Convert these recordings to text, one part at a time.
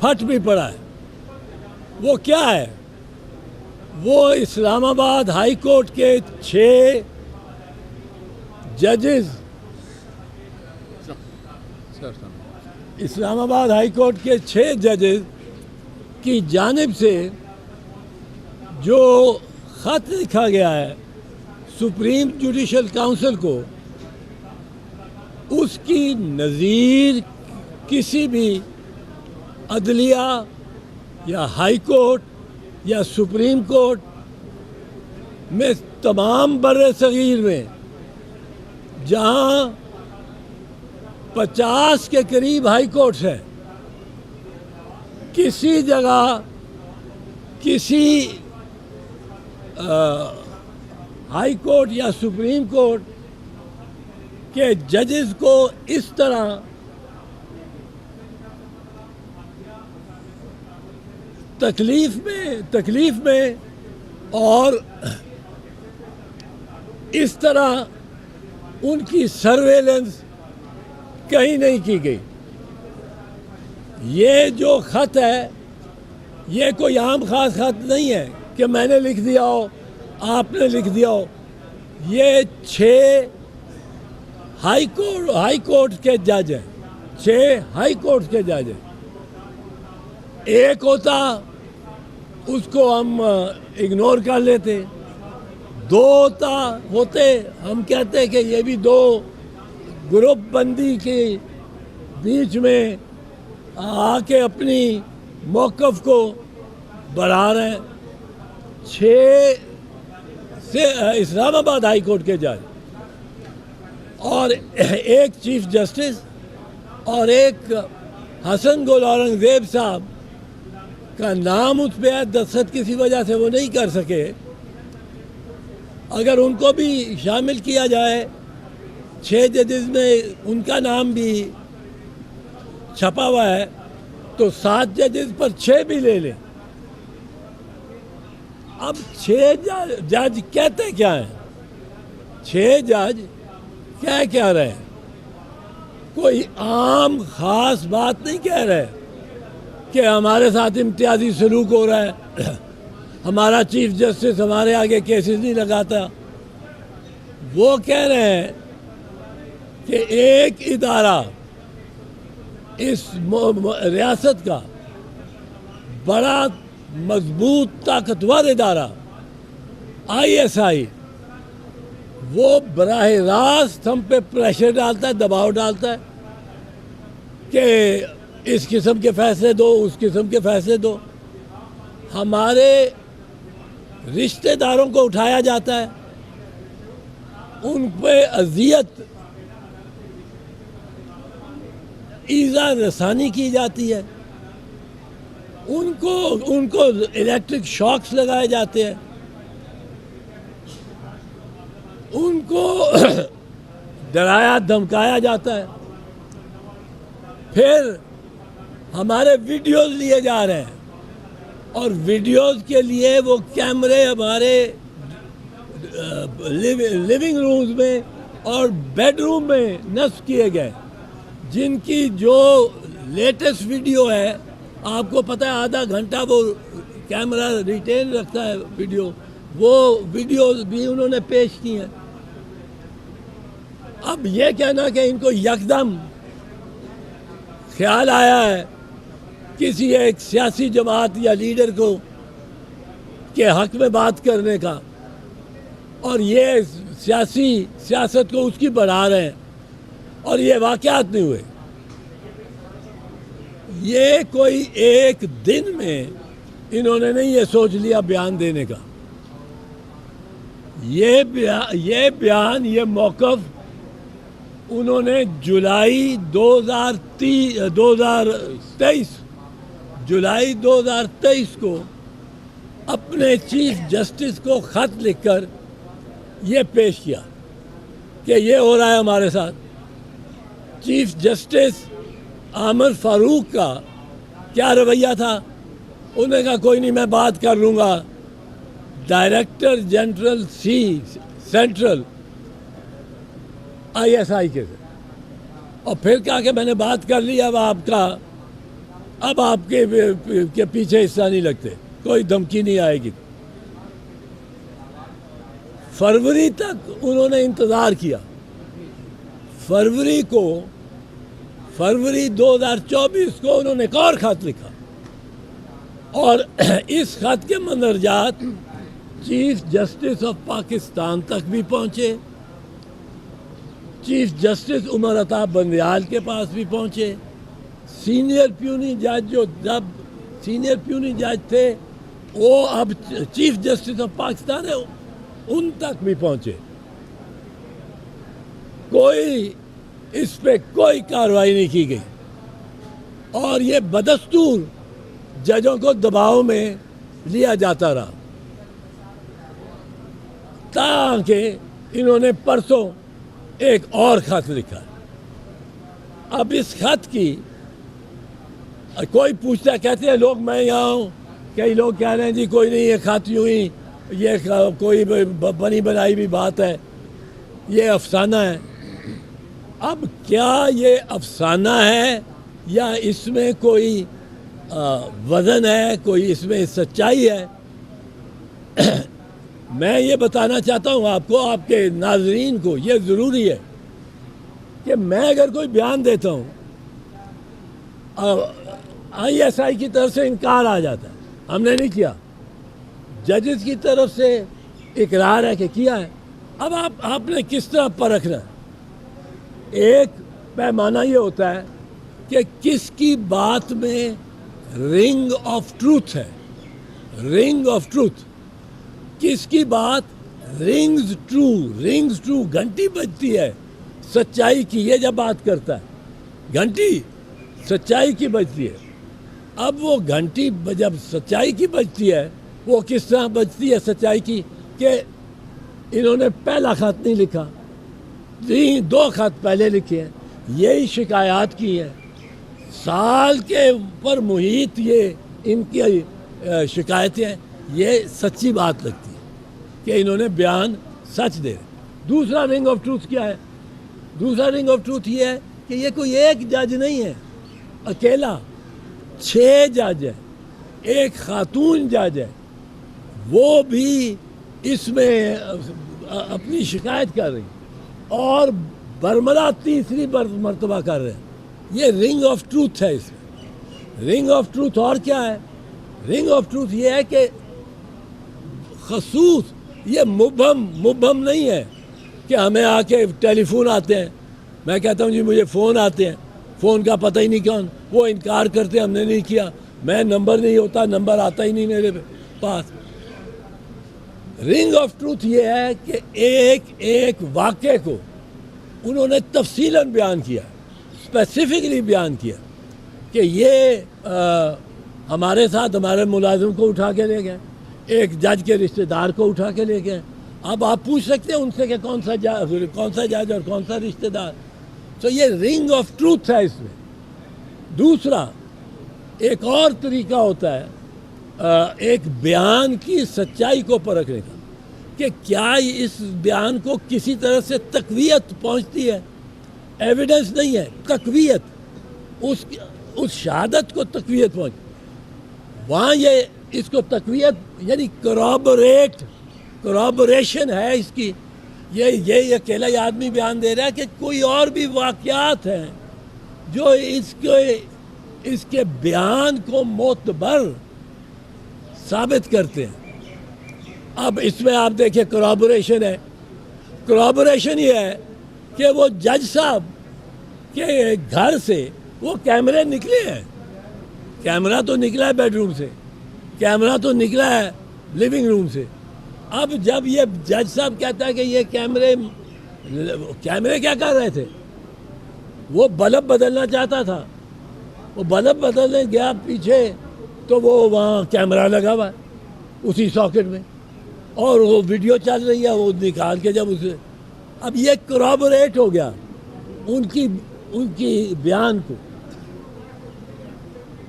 फट भी पड़ा है। वो क्या है? वो इस्लामाबाद हाई कोर्ट के 6 जजेस, इस्लामाबाद हाई कोर्ट के 6 जजेस की जानिब से जो ख़त लिखा गया है सुप्रीम जुडिशल काउंसिल को, उसकी नज़ीर किसी भी अदलिया या हाई कोर्ट या सुप्रीम कोर्ट में तमाम बर्रे सगीर में जहाँ 50 के करीब हाई कोर्ट्स हैं, किसी जगह किसी हाई कोर्ट या सुप्रीम कोर्ट के जजेस को इस तरह तकलीफ में और इस तरह उनकी सर्वेलेंस कहीं नहीं की गई। ये जो ख़त है, ये कोई आम खास ख़त नहीं है कि मैंने लिख दिया हो, आपने लिख दिया हो। ये 6 हाई कोर्ट के जज हैं, 6 हाई कोर्ट के जज हैं। एक होता उसको हम इग्नोर कर लेते, 2 होते हम कहते कि ये भी 2 ग्रुप बंदी के बीच में आके अपनी मौक़िफ़ को बढ़ा रहे हैं। 6 से इस्लामाबाद हाई कोर्ट के जज और एक चीफ जस्टिस और एक हसन गुल औरंगज़ेब साहब का नाम उस पर दस्तखत किसी वजह से वो नहीं कर सके। अगर उनको भी शामिल किया जाए 6 जजेस में, उनका नाम भी छपा हुआ है, तो 7 जजेस पर 6 भी ले लें। अब 6 जज कहते क्या हैं? 6 जज क्या रहे हैं? कोई आम खास बात नहीं कह रहे कि हमारे साथ इम्तियाजी सलूक हो रहा है, हमारा चीफ जस्टिस हमारे आगे केसेस नहीं लगाता। वो कह रहे हैं कि एक इदारा, इस रियासत का बड़ा मजबूत ताकतवर इदारा ISI, वो बराह रास्त हम पे प्रेशर डालता है, दबाव डालता है कि इस किस्म के फैसले दो, उस किस्म के फैसले दो। हमारे रिश्तेदारों को उठाया जाता है, उन पे अजियत ईज़ा रसानी की जाती है, उनको इलेक्ट्रिक शॉक्स लगाए जाते हैं, उनको डराया धमकाया जाता है। फिर हमारे वीडियोस लिए जा रहे हैं और वीडियोस के लिए वो कैमरे हमारे लिविंग रूम्स में और बेडरूम में नस्ब किए गए, जिनकी जो लेटेस्ट वीडियो है, आपको पता है आधा घंटा वो कैमरा रिटेन रखता है वीडियो, वो वीडियो भी उन्होंने पेश की हैं। अब ये कहना कि इनको यकदम ख्याल आया है किसी एक सियासी जमात या लीडर को के हक में बात करने का, और ये सियासत को उसकी बढ़ा रहे हैं, और ये वाक़यात नहीं हुए। ये कोई एक दिन में इन्होंने नहीं ये सोच लिया बयान देने का। ये बयान, ये मौक़िफ़ उन्होंने जुलाई 2023 को अपने चीफ जस्टिस को ख़त लिखकर ये पेश किया कि ये हो रहा है हमारे साथ। चीफ जस्टिस आमिर फ़ारूक का क्या रवैया था? उन्होंने कहा कोई नहीं, मैं बात कर लूँगा डायरेक्टर जनरल सेंट्रल ISI के से, और फिर कहा कि मैंने बात कर ली, अब आपका अब आपके के पीछे हिस्सा नहीं लगते, कोई धमकी नहीं आएगी। फरवरी तक उन्होंने इंतज़ार किया। फरवरी 2024 को उन्होंने एक और खत लिखा और इस खत के मंदरजात चीफ जस्टिस ऑफ पाकिस्तान तक भी पहुंचे, चीफ जस्टिस उमर अता बंदयाल के पास भी पहुंचे, सीनियर प्यूनी जज जो जब सीनियर प्यूनी जज थे वो अब चीफ जस्टिस ऑफ पाकिस्तान है, उन तक भी पहुंचे। कोई इस पे कोई कार्रवाई नहीं की गई और ये बदस्तूर जजों को दबाव में लिया जाता रहा, ताकि इन्होंने परसों एक और खत लिखा। अब इस खत की कोई पूछता, कहते हैं लोग मैं यहाँ हूँ, कई लोग कह रहे हैं जी कोई नहीं, ये खत यूं ही ये कोई बनी बनाई भी बात है, ये अफसाना है। अब क्या ये अफसाना है या इसमें कोई वज़न है, कोई इसमें सच्चाई है? मैं ये बताना चाहता हूँ आपको, आपके नाजरीन को, ये ज़रूरी है कि मैं अगर कोई बयान देता हूँ, ISI की तरफ से इनकार आ जाता है, हमने नहीं किया, जजेस की तरफ से इकरार है कि किया है। अब आपने किस तरह परखना है? एक पैमाना ये होता है कि किसकी बात में रिंग ऑफ ट्रूथ है, रिंग ऑफ ट्रूथ, किसकी बात रिंग्स ट्रू, घंटी बजती है सच्चाई की, ये जब बात करता है घंटी सच्चाई की बजती है। अब वो घंटी जब सच्चाई की बजती है, वो किस तरह बजती है सच्चाई की कि इन्होंने पहला खत नहीं लिखा, 2 खत पहले लिखे हैं, यही शिकायत की है, साल के ऊपर मुहित ये इनकी शिकायतें हैं, ये सच्ची बात लगती है कि इन्होंने बयान सच दे रहे। दूसरा रिंग ऑफ ट्रूथ क्या है? दूसरा रिंग ऑफ ट्रूथ ये है कि ये कोई एक जज नहीं है अकेला, 6 जज है, एक खातून जज है, वो भी इसमें अपनी शिकायत कर रही और बरमला तीसरी मरतबा कर रहे हैं। ये रिंग ऑफ ट्रूथ है। इसमें रिंग ऑफ ट्रूथ और क्या है? रिंग ऑफ ट्रूथ ये है कि खसूस, ये मुबहम नहीं है कि हमें आके टेलीफोन आते हैं, मैं कहता हूँ जी मुझे फ़ोन आते हैं, फ़ोन का पता ही नहीं कौन, वो इनकार करते हैं हमने नहीं किया, मैं नंबर नहीं होता, नंबर आता ही नहीं मेरे पास। रिंग ऑफ ट्रूथ ये है कि एक वाक़े को उन्होंने तफसीलन बयान किया, स्पेसिफिकली बयान किया कि ये हमारे साथ हमारे मुलाजिम को उठा के ले गए, एक जज के रिश्तेदार को उठा के ले गए। अब आप पूछ सकते हैं उनसे कि कौन सा जज और कौन सा रिश्तेदार। तो ये रिंग ऑफ ट्रूथ है इसमें। दूसरा एक और तरीका होता है एक बयान की सच्चाई को परखने का कि क्या इस बयान को किसी तरह से तक़वियत पहुंचती है, एविडेंस नहीं है, तक़वियत, उस शहादत को तक़वियत पहुंच, वहाँ ये इसको तक़वियत यानी करॉबोरेशन है इसकी। ये अकेला ही आदमी बयान दे रहा है कि कोई और भी वाक़यात हैं जो इसके बयान को मोतबर साबित करते हैं। अब इसमें आप देखिए करॉबोरेशन है। करॉबोरेशन ये है कि वो जज साहब के घर से वो कैमरे निकले हैं, कैमरा तो निकला है बेडरूम से, कैमरा तो निकला है लिविंग रूम से। अब जब ये जज साहब कहता है कि ये कैमरे क्या कर रहे थे, वो बल्ब बदलना चाहता था, वो बल्ब बदलने गया पीछे तो वो वहाँ कैमरा लगा हुआ है उसी सॉकेट में और वो वीडियो चल रही है, वो निकाल के जब उसे, अब ये करॉबोरेट हो गया उनकी बयान को।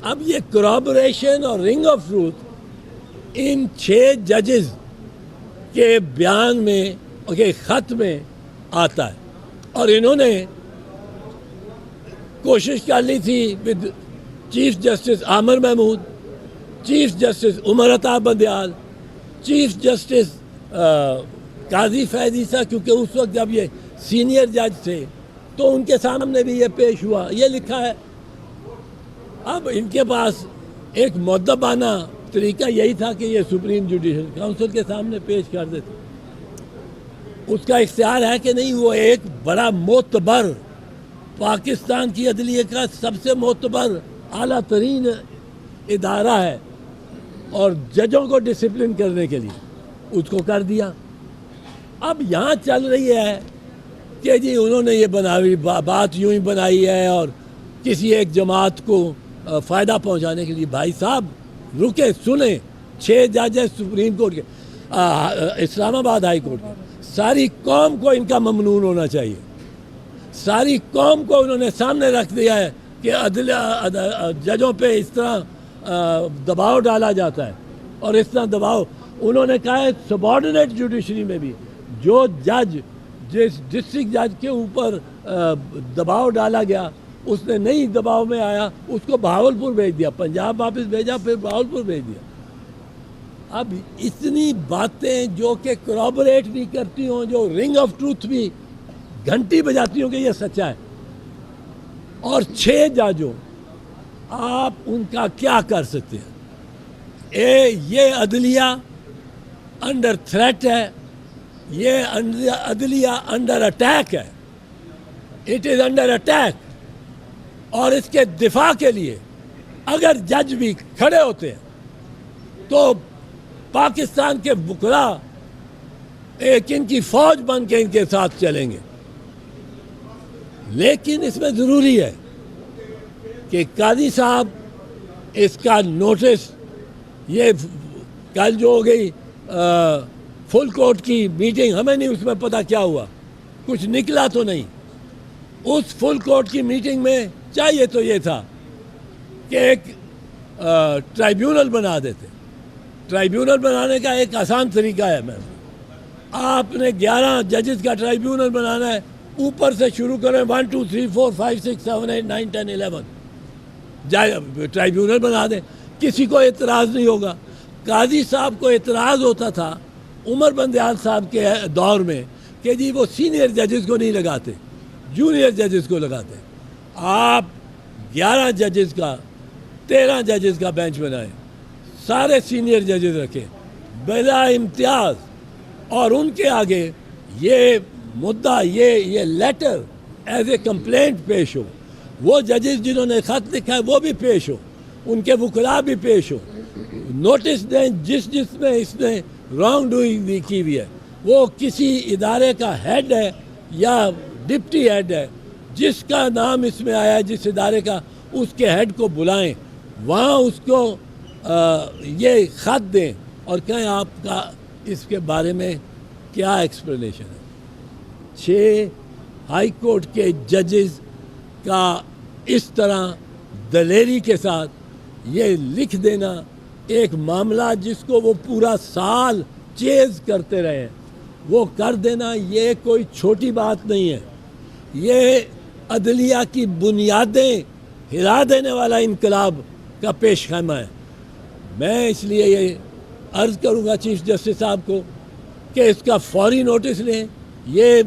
अब ये करॉबोरेशन और रिंग ऑफ ट्रूथ इन 6 जजेस के बयान में और के ख़त में आता है और इन्होंने कोशिश कर ली थी with chief justice Amir Mahmood, chief justice Umar Ata Bandial, chief justice Qazi Faez Isa, क्योंकि उस वक्त जब ये सीनियर जज थे तो उनके सामने भी ये पेश हुआ, ये लिखा है। अब इनके पास एक मुद्दबाना तरीका यही था कि ये सुप्रीम जुडिशल काउंसिल के सामने पेश कर देते। उसका इख्तियार है कि नहीं, वो एक बड़ा मोतबर पाकिस्तान की अदलिया का सबसे मोतबर आला तरीन इदारा है और जजों को डिसिप्लिन करने के लिए उसको कर दिया। अब यहाँ चल रही है कि जी उन्होंने ये बनाई बात यूं ही बनाई है और किसी एक जमात को फ़ायदा पहुँचाने के लिए। भाई साहब रुके, सुने, 6 जज है सुप्रीम कोर्ट के, इस्लामाबाद हाई कोर्ट के। सारी कौम को इनका ममनून होना चाहिए। सारी कौम को उन्होंने सामने रख दिया है कि जजों पे इस तरह दबाव डाला जाता है और इस तरह दबाव उन्होंने कहा है सबॉर्डिनेट जुडिशरी में भी जो जज जिस डिस्ट्रिक्ट जज के ऊपर दबाव डाला गया उसने नहीं दबाव में आया, उसको बहावलपुर भेज दिया, पंजाब वापस भेजा, फिर बहावलपुर भेज दिया। अब इतनी बातें जो कि करॉबोरेट नहीं करती हों, जो रिंग ऑफ ट्रूथ भी घंटी बजाती हों कि ये सच्चा है, और 6 जजों आप उनका क्या कर सकते हैं? ये अदलिया अंडर थ्रेट है, ये अदलिया अंडर अटैक है, इट इज़ अंडर अटैक। और इसके दिफा के लिए अगर जज भी खड़े होते हैं तो पाकिस्तान के बुकरा एक इनकी फौज बन के इनके साथ चलेंगे। लेकिन इसमें ज़रूरी है कि काजी साहब इसका नोटिस, ये कल जो हो गई फुल कोर्ट की मीटिंग, हमें नहीं उसमें पता क्या हुआ, कुछ निकला तो नहीं। उस फुल कोर्ट की मीटिंग में चाहिए तो ये था कि एक ट्राइब्यूनल बना देते। ट्राइब्यूनल बनाने का एक आसान तरीका है मैम, आपने 11 जजेस का ट्राइब्यूनल बनाना है, ऊपर से शुरू करें 1 2 3 4 5 6 7 8 9 10 11 ट्राइब्यूनल बना दें, किसी को एतराज़ नहीं होगा। काजी साहब को एतराज़ होता था उमर बंदयाल साहब के दौर में कि जी वो सीनियर जजेस को नहीं लगाते, जूनियर जजेस को लगाते। आप 11 जजेस का 13 जजेस का बेंच बनाएं, सारे सीनियर जजेस रखें बिला इम्तियाज़, और उनके आगे ये मुद्दा, ये लेटर एज ए कंप्लेंट पेश हो। वो जजेस जिन्होंने ख़त लिखा है वो भी पेश हो, उनके वकला भी पेश हो, नोटिस दें जिसमें इसने रॉन्ग डूइंग की हुई है। वो किसी इदारे का हेड है या डिप्टी हेड है, जिसका नाम इसमें आया है, जिस इदारे का, उसके हेड को बुलाएं, वहाँ उसको ये ख़त दें और कहें आपका इसके बारे में क्या एक्सप्लेनेशन है। 6 हाई कोर्ट के जजेस का इस तरह दलेरी के साथ ये लिख देना एक मामला जिसको वो पूरा साल चेज़ करते रहे, वो कर देना, ये कोई छोटी बात नहीं है। ये अदलिया की बुनियादें हिला देने वाला इनकलाब का पेश खैमा है। मैं इसलिए ये अर्ज़ करूँगा चीफ जस्टिस साहब को कि इसका फौरी नोटिस लें। ये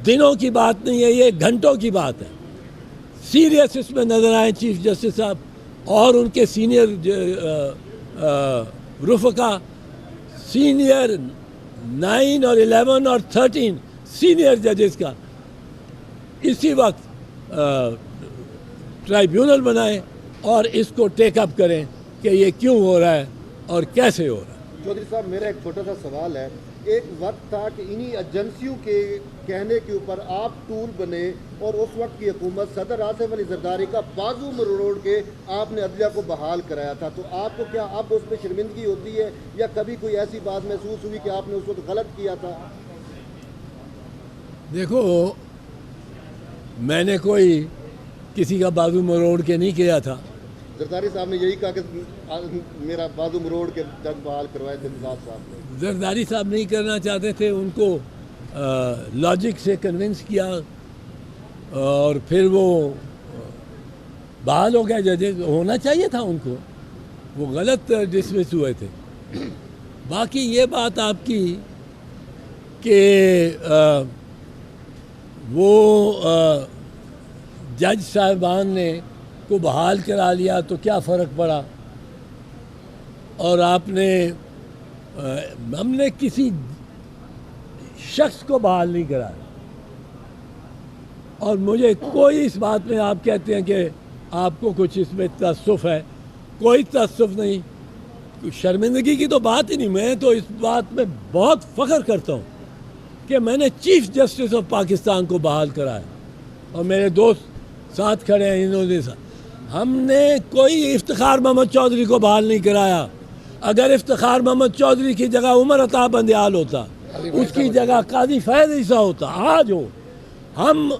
दिनों की बात नहीं है, ये घंटों की बात है। सीरियस इसमें नज़र आए चीफ जस्टिस साहब और उनके सीनियर रुफ़का, सीनियर 9 और 11 और 13 सीनियर जजेस का इसी वक्त ट्राइब्यूनल बनाएं और इसको टेकअप करें कि ये क्यों हो रहा है और कैसे हो रहा है। चौधरी साहब, मेरा एक छोटा सा सवाल है। एक वक्त था कि इन्हीं एजेंसियों के कहने के ऊपर आप टूल बने और उस वक्त की हुकूमत सदर आसिफ अली जरदारी का बाजू मरोड़ के आपने अदलिया को बहाल कराया था, तो आपको क्या आप उस पर शर्मिंदगी होती है या कभी कोई ऐसी बात महसूस हुई कि आपने उस वक्त गलत किया था? देखो, मैंने कोई किसी का बाजू मरोड़ के नहीं किया था। जरदारी साहब ने यही कहा कि मेरा बाजू मरोड़ के जज बहाल करवाए थे साहब ने। जरदारी साहब नहीं करना चाहते थे, उनको लॉजिक से कन्विंस किया और फिर वो बहाल हो गए जजेस, होना चाहिए था उनको, वो गलत डिसमिस हुए थे। बाकी ये बात आपकी कि वो जज साहिबान ने को बहाल करा लिया तो क्या फ़र्क पड़ा, और आपने हमने किसी शख्स को बहाल नहीं कराया। और मुझे कोई इस बात में, आप कहते हैं कि आपको कुछ इसमें तअस्सुफ़ है, कोई तअस्सुफ़ नहीं, शर्मिंदगी की तो बात ही नहीं। मैं तो इस बात में बहुत फ़ख्र करता हूँ कि मैंने चीफ जस्टिस ऑफ पाकिस्तान को बहाल कराया, और मेरे दोस्त साथ खड़े हैं इन्होंने हमने कोई इफ्तिखार मोहम्मद चौधरी को बहाल नहीं कराया। अगर इफ्तिखार मोहम्मद चौधरी की जगह उमर अता बंदियाल होता, उसकी जगह काजी फैज़ ईसा होता, आज हो। हम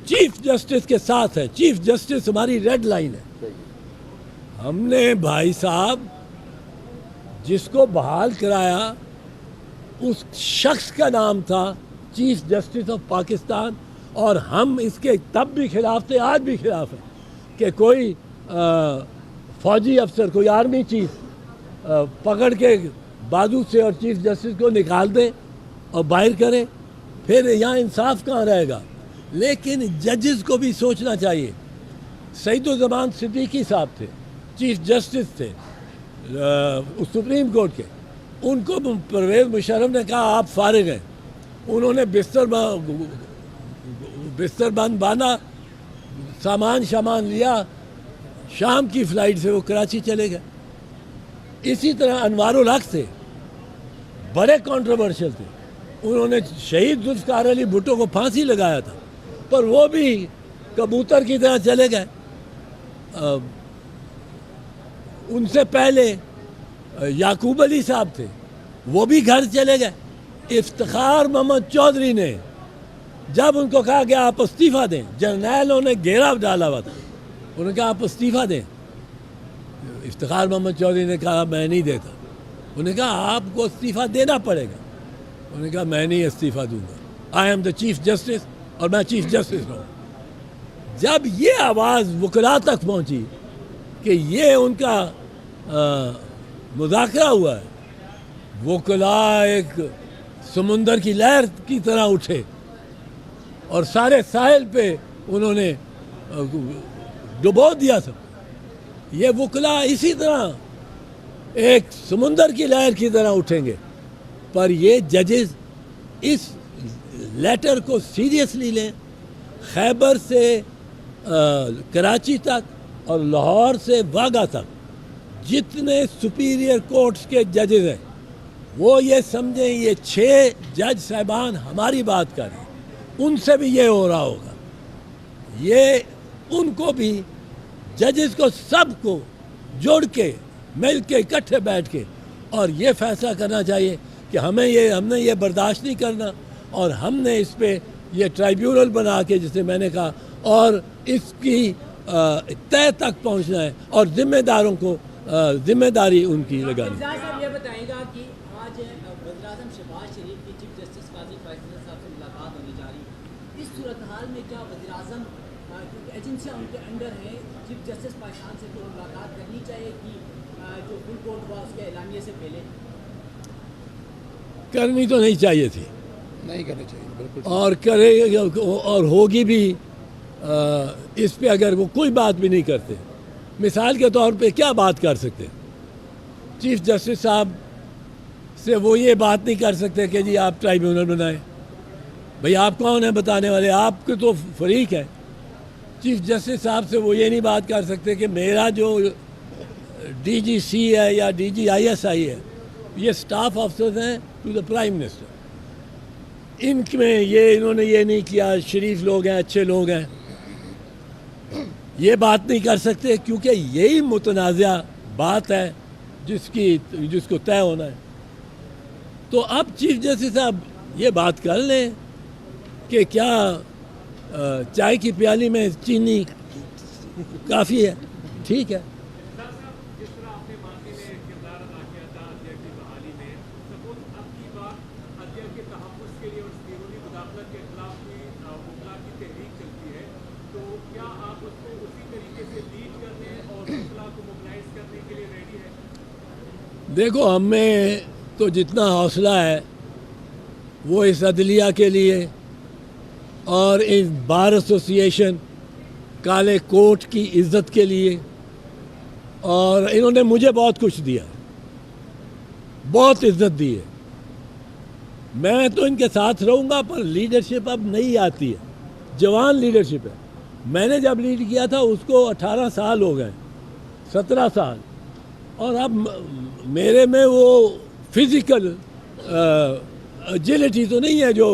चीफ जस्टिस के साथ हैं, चीफ जस्टिस हमारी रेड लाइन है। हमने भाई साहब जिसको बहाल कराया उस शख्स का नाम था चीफ जस्टिस ऑफ पाकिस्तान, और हम इसके तब भी खिलाफ थे, आज भी खिलाफ है कि कोई फौजी अफसर, कोई आर्मी चीफ पकड़ के बाजू से और चीफ जस्टिस को निकाल दे और बाहर करे, फिर यहाँ इंसाफ कहाँ रहेगा। लेकिन जजेस को भी सोचना चाहिए। सईदुज़्ज़मान सिद्दीकी साहब थे, चीफ जस्टिस थे सुप्रीम कोर्ट के, उनको परवेज़ मुशर्रफ ने कहा आप फारिग हैं, उन्होंने बिस्तर बंद बांधा, सामान शामान लिया, शाम की फ़्लाइट से वो कराची चले गए। इसी तरह अनवारुल हक थे, बड़े कंट्रोवर्शियल थे, उन्होंने शहीद जुल्फ़िकार अली भुट्टो को फांसी लगाया था, पर वो भी कबूतर की तरह चले गए। उनसे पहले याकूब अली साहब थे, वो भी घर चले गए। इफ्तिखार मोहम्मद चौधरी ने जब उनको कहा कि आप इस्तीफ़ा दें, जर्नैलों ने घेराव डाला हुआ था, उन्होंने कहा आप इस्तीफ़ा दें। इफ्तिखार मोहम्मद चौधरी ने कहा मैं नहीं देता। उन्होंने कहा आपको इस्तीफ़ा देना पड़ेगा। उन्होंने कहा मैं नहीं इस्तीफ़ा दूंगा, I am the chief justice, और मैं चीफ जस्टिस हूँ। जब ये आवाज़ वकला तक पहुँची कि ये उनका मुज़ाकरा हुआ है, वकला एक समुंदर की लहर की तरह उठे और सारे साहिल पे उन्होंने डुबो दिया सब। ये वकला इसी तरह एक समुंदर की लहर की तरह उठेंगे, पर ये जजेस इस लेटर को सीरियसली लें। खैबर से कराची तक और लाहौर से वाघा तक जितने सुपीरियर कोर्ट्स के जजेस हैं, वो ये समझें ये 6 जज साहिबान हमारी बात कर रहे हैं, उनसे भी ये हो रहा होगा। ये उनको भी, जजेस को, सबको जोड़ के, मिल के, इकट्ठे बैठ के और ये फैसला करना चाहिए कि हमने ये बर्दाश्त नहीं करना, और हमने इस पे ये ट्राइब्यूनल बना के, जैसे मैंने कहा, और इसकी तय तक पहुंचना है और जिम्मेदारों को जिम्मेदारी उनकी लगानी। साहब ये बताएगा कि आज वज़ीर-ए-आज़म शहबाज शरीफ की चीफ जस्टिस काजी फैसल साहब से मुलाकात होने जा रही है। इस सूरत हाल में क्या वज़ीर-ए-आज़म, क्योंकि एजेंसियाँ उनके अंडर हैं, चीफ जस्टिस पाकिस्तान से तो मुलाकात करनी चाहिए कि जो फुल कोर्ट हुआ उसके ऐलानिए से पहले? करनी तो नहीं चाहिए थी, नहीं करनी चाहिए बिल्कुल, और करे और होगी भी। इस पे अगर वो कोई बात भी नहीं करते, मिसाल के तौर पे क्या बात कर सकते, चीफ जस्टिस साहब से वो ये बात नहीं कर सकते कि जी आप ट्राइब्यूनल बनाएं। भाई आप कौन हैं बताने वाले, आपके तो फरीक है। चीफ जस्टिस साहब से वो ये नहीं बात कर सकते कि मेरा जो DGC है या DGISI है, ये स्टाफ अफसर्स हैं टू द प्राइम मिनिस्टर। इनमें इन्होंने ये नहीं किया, शरीफ लोग हैं, अच्छे लोग हैं, ये बात नहीं कर सकते, क्योंकि यही मुतनाज़ा बात है जिसको तय होना है। तो अब चीफ जस्टिस साहब ये बात कर लें कि क्या चाय की प्याली में चीनी काफ़ी है, ठीक है। जिस तरह आपने बाकी में किरदार अदा किया था अध्यक्ष की बहाली में, सपोज अब की बात अध्यक्ष के तहफ़्फ़ुज़ के लिए और अंदरूनी मुदाखलत के खिलाफ भी वकला की तहरीक चलती है, तो क्या आप उसको उसी तरीके से लीड करने और वकला को मोबिलाइज करने के लिए रेडी है? देखो, हमें तो जितना हौसला है वो इस अदलिया के लिए और इस बार एसोसिएशन काले कोट की इज्जत के लिए, और इन्होंने मुझे बहुत कुछ दिया, बहुत इज्जत दी है। मैं तो इनके साथ रहूँगा, पर लीडरशिप अब नहीं आती है, जवान लीडरशिप है। मैंने जब लीड किया था उसको 18 साल हो गए, 17 साल, और अब मेरे में वो फिजिकल एजिलिटी तो नहीं है जो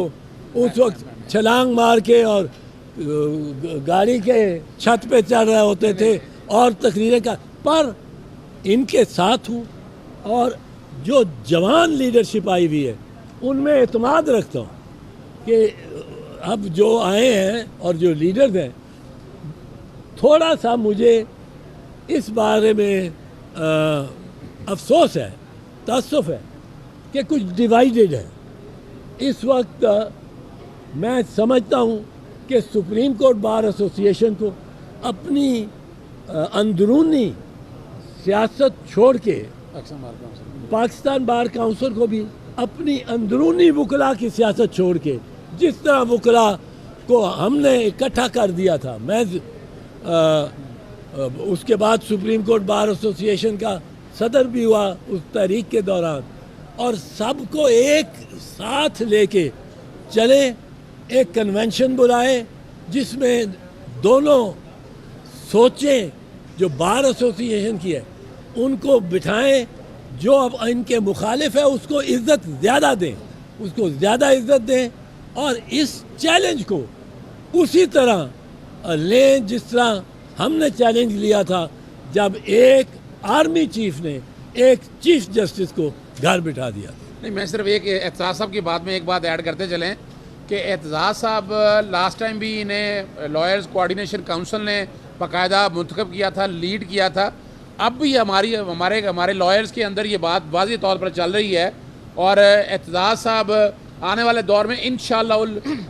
उस वक्त छलांग मार के और गाड़ी के छत पे चढ़ रहे होते थे और तकरीरें का, पर इनके साथ हूँ और जो जवान लीडरशिप आई हुई है उनमें एतमाद रखता हूँ कि अब जो आए हैं और जो लीडर्स हैं, थोड़ा सा मुझे इस बारे में अफसोस है, तअस्सुफ है कि कुछ डिवाइडेड है। इस वक्त मैं समझता हूँ कि सुप्रीम कोर्ट बार एसोसिएशन को अपनी अंदरूनी सियासत छोड़ के पाकिस्तान बार काउंसिल को भी अपनी अंदरूनी वकला की सियासत छोड़ के, जिस तरह वकला को हमने इकट्ठा कर दिया था, मैं उसके बाद सुप्रीम कोर्ट बार एसोसिएशन का सदर भी हुआ उस तहरीक के दौरान, और सबको एक साथ लेके चले, एक कन्वेंशन बुलाए जिसमें दोनों सोचें जो बार एसोसिएशन की है उनको बिठाएं, जो अब इनके मुखालिफ है उसको इज्जत ज़्यादा दें, उसको ज़्यादा इज्जत दें, और इस चैलेंज को उसी तरह लें जिस तरह हमने चैलेंज लिया था जब एक आर्मी चीफ ने एक चीफ जस्टिस को घर बिठा दिया। नहीं, मैं सिर्फ एक एतजाज़ साहब की बात में एक बात ऐड करते चलें कि एतजाज़ साहब लास्ट टाइम भी इन्हें लॉयर्स कोऑर्डिनेशन काउंसिल ने बाकायदा मुंतखब किया था, लीड किया था। अब भी हमारे लॉयर्स के अंदर ये बात वाज़ेह तौर पर चल रही है, और एतजाज़ साहब आने वाले दौर में इंशाअल्लाह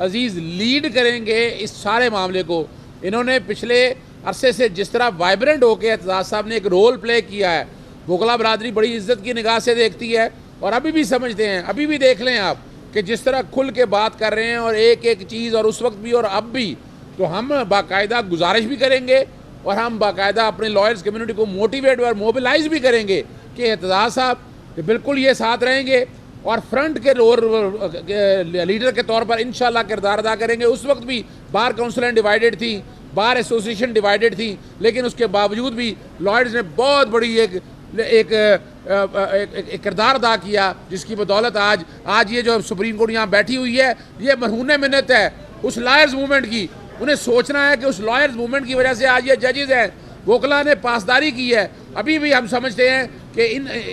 अज़ीज़ लीड करेंगे इस सारे मामले को। इन्होंने पिछले अरसे से जिस तरह वाइब्रेंट होकर एतजाज़ साहब ने एक रोल प्ले किया है, वकला बरादरी बड़ी इज्जत की निगाह से देखती है और अभी भी समझते हैं। अभी भी देख लें आप कि जिस तरह खुल के बात कर रहे हैं और एक एक चीज़, और उस वक्त भी और अब भी, तो हम बाकायदा गुजारिश भी करेंगे और हम बाकायदा अपने लॉयर्स कम्युनिटी को मोटिवेट और मोबिलाइज भी करेंगे कि एतजाज़ साहब बिल्कुल ये साथ रहेंगे और फ्रंट के लीडर के तौर पर इंशाल्लाह किरदार अदा करेंगे। उस वक्त भी बार काउंसिलें डिवाइडेड थी, बार एसोसिएशन डिवाइडेड थी, लेकिन उसके बावजूद भी लॉयर्स ने बहुत बड़ी एक किरदार अदा किया, जिसकी बदौलत आज ये जो सुप्रीम कोर्ट यहाँ बैठी हुई है, ये मरहून मिन्नत है उस लॉयर्स मूवमेंट की। उन्हें सोचना है कि उस लॉयर्स मूवमेंट की वजह से आज ये जजेस हैं, वकला ने पासदारी की है। अभी भी हम समझते हैं कि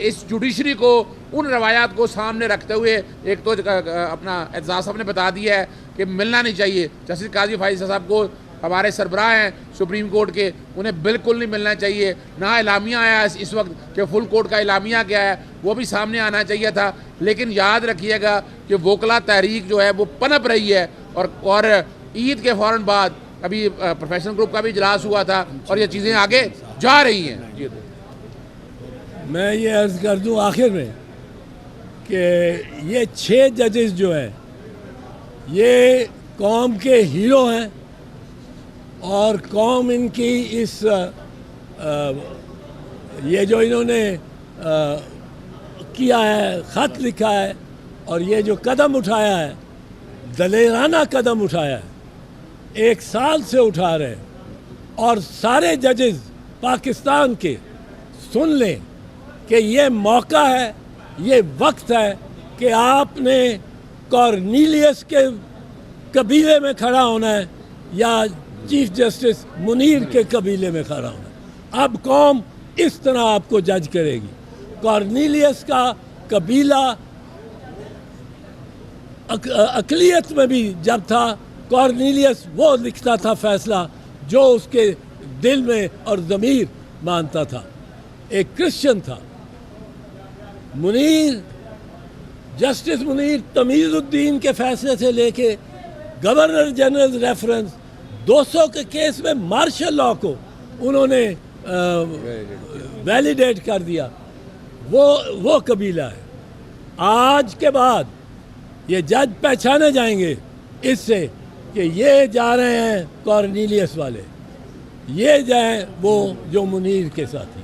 इस जुडिशरी को, उन रवायात को सामने रखते हुए, एक तो अपना एतजाज़ साहब ने बता दिया है कि मिलना नहीं चाहिए जस्टिस काजी फाइज़ साहब को, हमारे सरबराह हैं सुप्रीम कोर्ट के, उन्हें बिल्कुल नहीं मिलना चाहिए। ना इलामिया आया इस वक्त कि फुल कोर्ट का इलामिया क्या है, वो भी सामने आना चाहिए था। लेकिन याद रखिएगा कि वकला तहरीक जो है वो पनप रही है, और ईद के फ़ौरन बाद अभी प्रोफेशनल ग्रुप का भी इजलास हुआ था और ये चीज़ें आगे जा रही हैं। जी, मैं ये अर्ज़ कर दूं आखिर में कि ये 6 जजेस जो हैं ये कौम के हीरो हैं, और कौम इनकी इस ये जो इन्होंने किया है, ख़त लिखा है और ये जो कदम उठाया है, दलेराना कदम उठाया है, 1 साल से उठा रहे हैं, और सारे जजेस पाकिस्तान के सुन लें कि ये मौका है, ये वक्त है कि आपने कॉर्नीलियस के कबीले में खड़ा होना है या चीफ जस्टिस मुनीर के कबीले में खड़ा होना। अब कौम इस तरह आपको जज करेगी। कॉर्नीलियस का कबीला अकलियत में भी जब था, कॉर्नीलियस वो लिखता था फैसला जो उसके दिल में और ज़मीर मानता था, एक क्रिश्चियन था। मुनीर, जस्टिस मुनीर तमीज़ुद्दीन के फैसले से लेके गवर्नर जनरल रेफरेंस, 200 के केस में मार्शल लॉ को उन्होंने वैलिडेट कर दिया, वो कबीला है। आज के बाद ये जज पहचाने जाएंगे इससे कि ये जा रहे हैं कॉर्नेलियस वाले, ये जाए वो जो मुनीर के साथी।